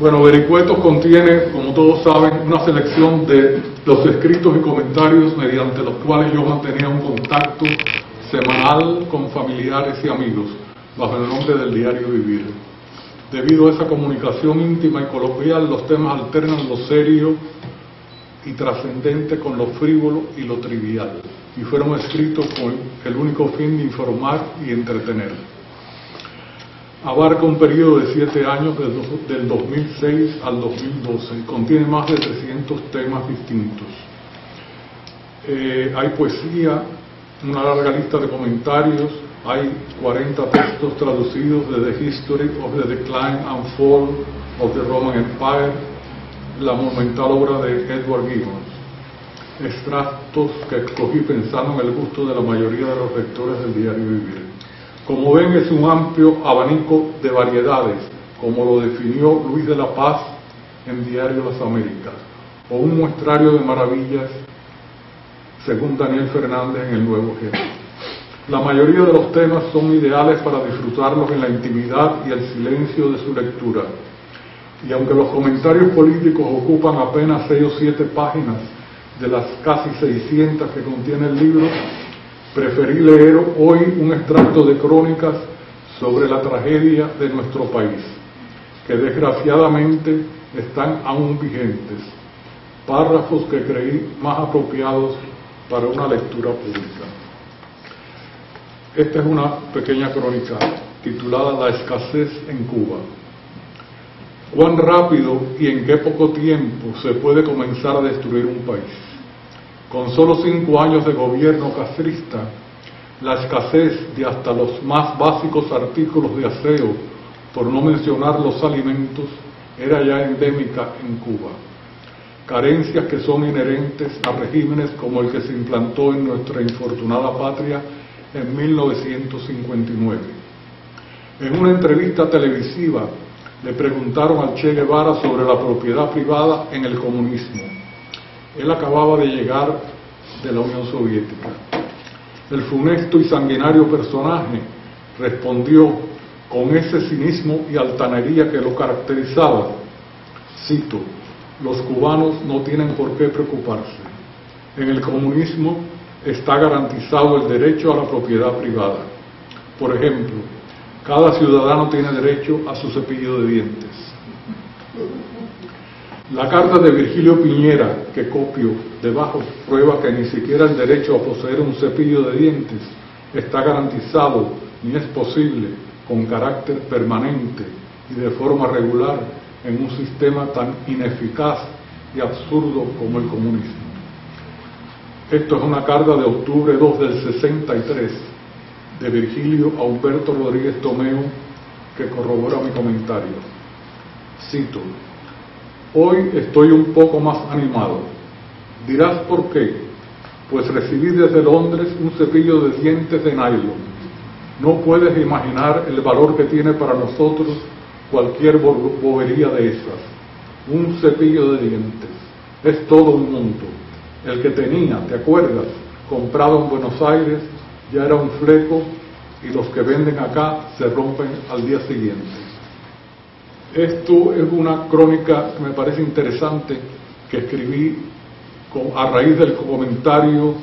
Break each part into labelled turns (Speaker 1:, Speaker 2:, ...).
Speaker 1: Bueno, Vericuetos contiene, como todos saben, una selección de los escritos y comentarios mediante los cuales yo mantenía un contacto semanal con familiares y amigos, bajo el nombre del Diario Vivir. Debido a esa comunicación íntima y coloquial, los temas alternan lo serio y trascendente con lo frívolo y lo trivial, y fueron escritos con el único fin de informar y entretener. Abarca un periodo de 7 años, del 2006 al 2012, y contiene más de 300 temas distintos. Hay poesía, una larga lista de comentarios, hay 40 textos traducidos de The History of the Decline and Fall of the Roman Empire, la monumental obra de Edward Gibbon, extractos que escogí pensando en el gusto de la mayoría de los lectores del Diario Vivir. Como ven, es un amplio abanico de variedades, como lo definió Luis de la Paz en Diario Las Américas, o un muestrario de maravillas, según Daniel Fernández en El Nuevo Género. La mayoría de los temas son ideales para disfrutarlos en la intimidad y el silencio de su lectura. Y aunque los comentarios políticos ocupan apenas 6 o 7 páginas de las casi 600 que contiene el libro, preferí leer hoy un extracto de crónicas sobre la tragedia de nuestro país, que desgraciadamente están aún vigentes, párrafos que creí más apropiados para una lectura pública. Esta es una pequeña crónica titulada La escasez en Cuba. ¿Cuán rápido y en qué poco tiempo se puede comenzar a destruir un país? Con solo 5 años de gobierno castrista, la escasez de hasta los más básicos artículos de aseo, por no mencionar los alimentos, era ya endémica en Cuba. Carencias que son inherentes a regímenes como el que se implantó en nuestra infortunada patria en 1959. En una entrevista televisiva le preguntaron al Che Guevara sobre la propiedad privada en el comunismo. Él acababa de llegar de la Unión Soviética. El funesto y sanguinario personaje respondió con ese cinismo y altanería que lo caracterizaba, cito: los cubanos no tienen por qué preocuparse. En el comunismo está garantizado el derecho a la propiedad privada. Por ejemplo, cada ciudadano tiene derecho a su cepillo de dientes. La carta de Virgilio Piñera, que copio debajo, prueba que ni siquiera el derecho a poseer un cepillo de dientes está garantizado ni es posible con carácter permanente y de forma regular en un sistema tan ineficaz y absurdo como el comunismo. Esto es una carta de octubre 2 del 63 de Virgilio a Humberto Rodríguez Tomeo, que corrobora mi comentario. Cito: hoy estoy un poco más animado. Dirás por qué. Pues recibí desde Londres un cepillo de dientes de nylon. No puedes imaginar el valor que tiene para nosotros cualquier bobería de esas. Un cepillo de dientes. Es todo un mundo. El que tenía, ¿te acuerdas?, comprado en Buenos Aires, ya era un fleco, y los que venden acá se rompen al día siguiente. Esto es una crónica que me parece interesante, que escribí a raíz del comentario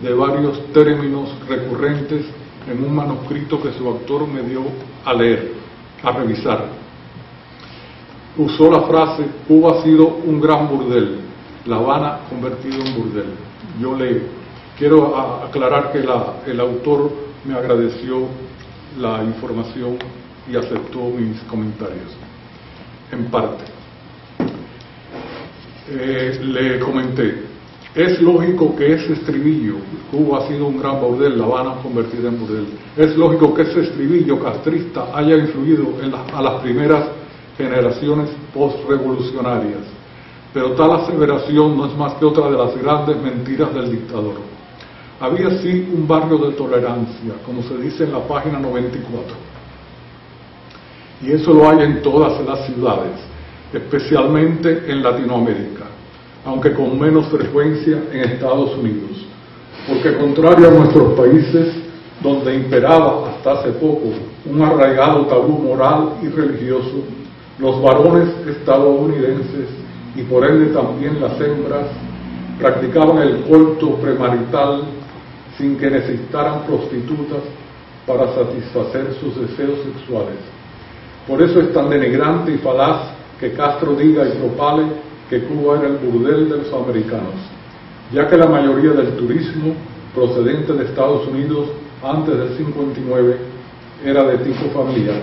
Speaker 1: de varios términos recurrentes en un manuscrito que su autor me dio a leer, a revisar. Usó la frase: Cuba ha sido un gran burdel, La Habana convertido en burdel. Yo quiero aclarar que el autor me agradeció la información y aceptó mis comentarios, en parte. Le comenté: es lógico que ese estribillo, Cuba ha sido un gran burdel, La Habana convertida en burdel, es lógico que ese estribillo castrista haya influido a las primeras generaciones postrevolucionarias, pero tal aseveración no es más que otra de las grandes mentiras del dictador. Había sí un barrio de tolerancia, como se dice en la página 94, y eso lo hay en todas las ciudades, especialmente en Latinoamérica, aunque con menos frecuencia en Estados Unidos, porque contrario a nuestros países, donde imperaba hasta hace poco un arraigado tabú moral y religioso, Los varones estadounidenses, y por ende también las hembras, practicaban el coito premarital sin que necesitaran prostitutas para satisfacer sus deseos sexuales. Por eso es tan denigrante y falaz que Castro diga y propale que Cuba era el burdel de los americanos, ya que la mayoría del turismo procedente de Estados Unidos antes del 59 era de tipo familiar.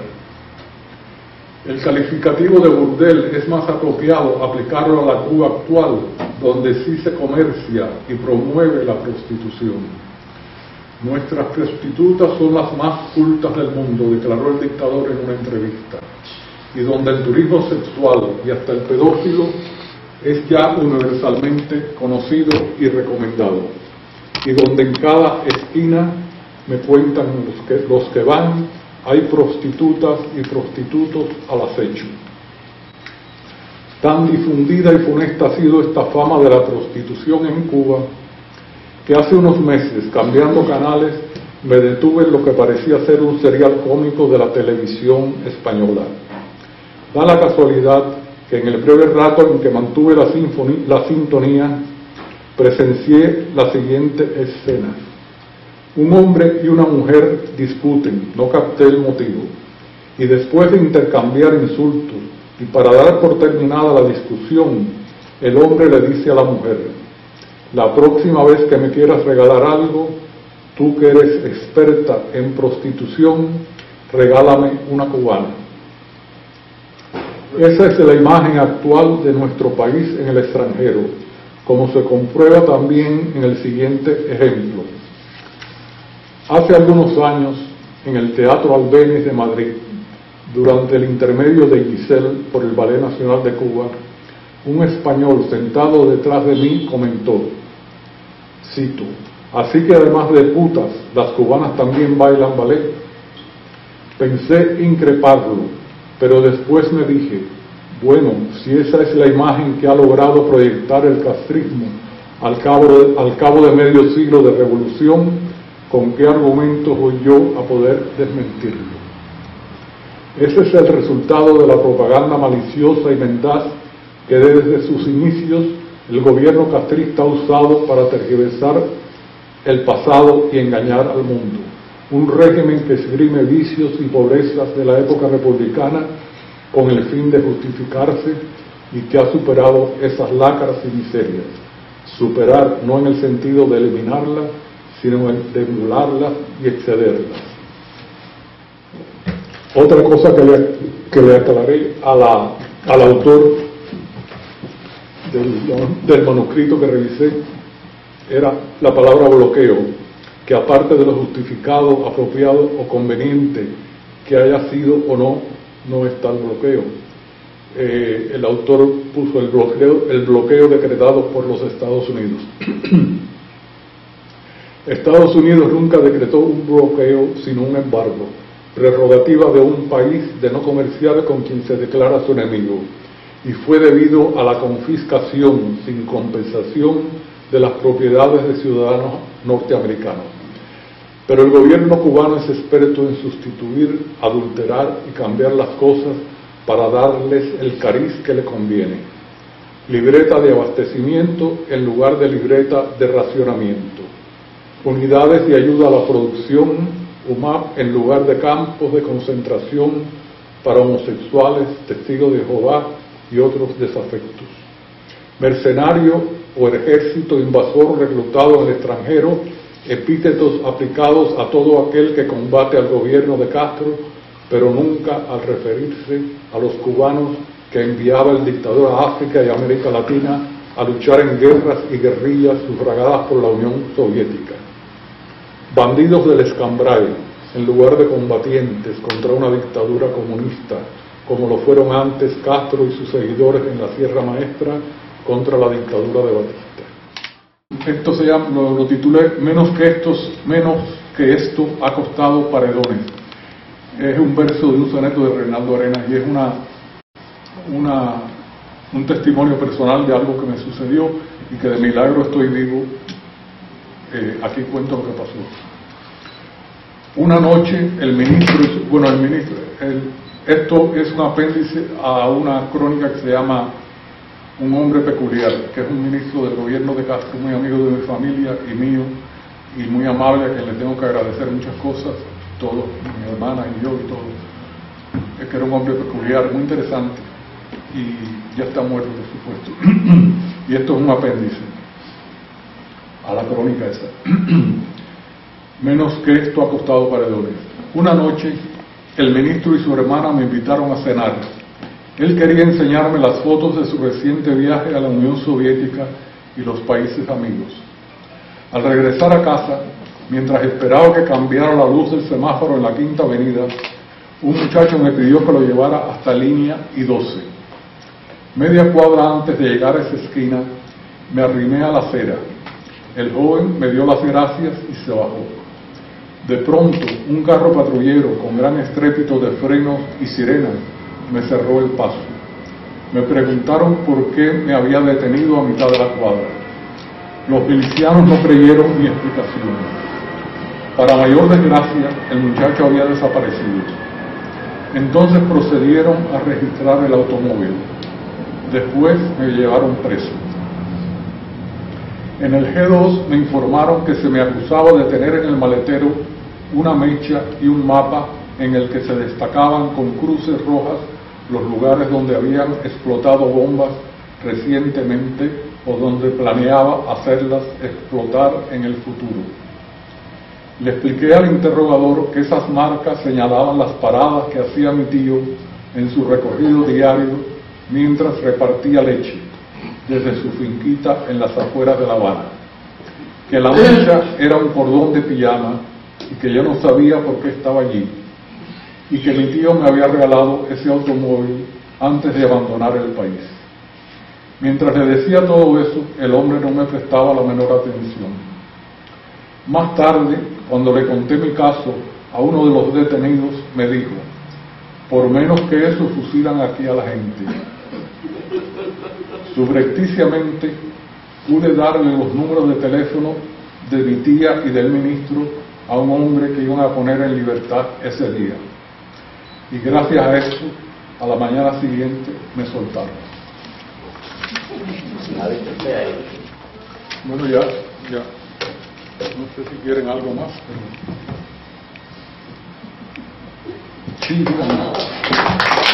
Speaker 1: El calificativo de burdel es más apropiado aplicarlo a la Cuba actual, donde sí se comercia y promueve la prostitución. Nuestras prostitutas son las más cultas del mundo, declaró el dictador en una entrevista, y donde el turismo sexual y hasta el pedófilo es ya universalmente conocido y recomendado, y donde en cada esquina, me cuentan los que van, hay prostitutas y prostitutos al acecho. Tan difundida y funesta ha sido esta fama de la prostitución en Cuba, que hace unos meses, cambiando canales, me detuve en lo que parecía ser un serial cómico de la televisión española. Da la casualidad que en el breve rato en que mantuve la sintonía, presencié la siguiente escena. Un hombre y una mujer discuten, no capté el motivo, y después de intercambiar insultos y para dar por terminada la discusión, el hombre le dice a la mujer: la próxima vez que me quieras regalar algo, tú que eres experta en prostitución, regálame una cubana. Esa es la imagen actual de nuestro país en el extranjero, como se comprueba también en el siguiente ejemplo. Hace algunos años, en el Teatro Albéniz de Madrid, durante el intermedio de Giselle por el Ballet Nacional de Cuba, un español sentado detrás de mí comentó, cito: así que además de putas, las cubanas también bailan ballet. Pensé increparlo, pero después me dije, bueno, si esa es la imagen que ha logrado proyectar el castrismo al cabo de medio siglo de revolución, ¿con qué argumentos voy yo a poder desmentirlo? Ese es el resultado de la propaganda maliciosa y mendaz que desde sus inicios el gobierno castrista ha usado para tergiversar el pasado y engañar al mundo. Un régimen que esgrime vicios y pobrezas de la época republicana con el fin de justificarse y que ha superado esas lacras y miserias. Superar no en el sentido de eliminarlas, sino de emularlas y excederlas. Otra cosa que le aclaré al autor del manuscrito que revisé era la palabra bloqueo, que aparte de lo justificado, apropiado o conveniente que haya sido o no está el bloqueo. El autor puso el bloqueo decretado por los Estados Unidos. Estados Unidos nunca decretó un bloqueo sino un embargo, prerrogativa de un país de no comerciar con quien se declara su enemigo, y fue debido a la confiscación sin compensación de las propiedades de ciudadanos norteamericanos. Pero el gobierno cubano es experto en sustituir, adulterar y cambiar las cosas para darles el cariz que le conviene. Libreta de abastecimiento en lugar de libreta de racionamiento. Unidades de ayuda a la producción, UMAP, en lugar de campos de concentración para homosexuales, testigos de Jehová y otros desafectos. Mercenario o ejército invasor reclutado en el extranjero, epítetos aplicados a todo aquel que combate al gobierno de Castro, pero nunca al referirse a los cubanos que enviaba el dictador a África y América Latina a luchar en guerras y guerrillas sufragadas por la Unión Soviética. Bandidos del Escambray, en lugar de combatientes contra una dictadura comunista, como lo fueron antes Castro y sus seguidores en la Sierra Maestra contra la dictadura de Batista. Esto se llama, lo titulé menos que esto ha costado paredones. Es un verso de un soneto de Reinaldo Arenas y es un testimonio personal de algo que me sucedió y que de milagro estoy vivo. Aquí cuento lo que pasó. Una noche el Esto es un apéndice a una crónica que se llama Un hombre peculiar, que es un ministro del gobierno de Castro, muy amigo de mi familia y mío, y muy amable, a quien le tengo que agradecer muchas cosas, todos, mi hermana y yo y todo. Es que era un hombre peculiar, muy interesante, y ya está muerto, por supuesto. Y esto es un apéndice a la crónica esa. Menos que esto ha costado paredones. Una noche, el ministro y su hermana me invitaron a cenar. Él quería enseñarme las fotos de su reciente viaje a la Unión Soviética y los países amigos. Al regresar a casa, mientras esperaba que cambiara la luz del semáforo en la Quinta Avenida, un muchacho me pidió que lo llevara hasta línea I-12. Media cuadra antes de llegar a esa esquina, me arrimé a la acera. El joven me dio las gracias y se bajó. De pronto, un carro patrullero con gran estrépito de frenos y sirenas me cerró el paso. Me preguntaron por qué me había detenido a mitad de la cuadra. Los milicianos no creyeron mi explicación. Para mayor desgracia, el muchacho había desaparecido. Entonces procedieron a registrar el automóvil. Después me llevaron preso. En el G2 me informaron que se me acusaba de tener en el maletero una mecha y un mapa en el que se destacaban con cruces rojas los lugares donde habían explotado bombas recientemente o donde planeaba hacerlas explotar en el futuro. Le expliqué al interrogador que esas marcas señalaban las paradas que hacía mi tío en su recorrido diario mientras repartía leche desde su finquita en las afueras de La Habana, que la mecha era un cordón de pijama y que yo no sabía por qué estaba allí, y que mi tío me había regalado ese automóvil antes de abandonar el país. Mientras le decía todo eso, el hombre no me prestaba la menor atención. Más tarde, cuando le conté mi caso a uno de los detenidos, me dijo: por menos que eso fusilan aquí a la gente. Subrepticiamente pude darle los números de teléfono de mi tía y del ministro a un hombre que iban a poner en libertad ese día. Y gracias a eso, a la mañana siguiente me soltaron. Bueno, ya. No sé si quieren algo más. Pero... sí, díganme.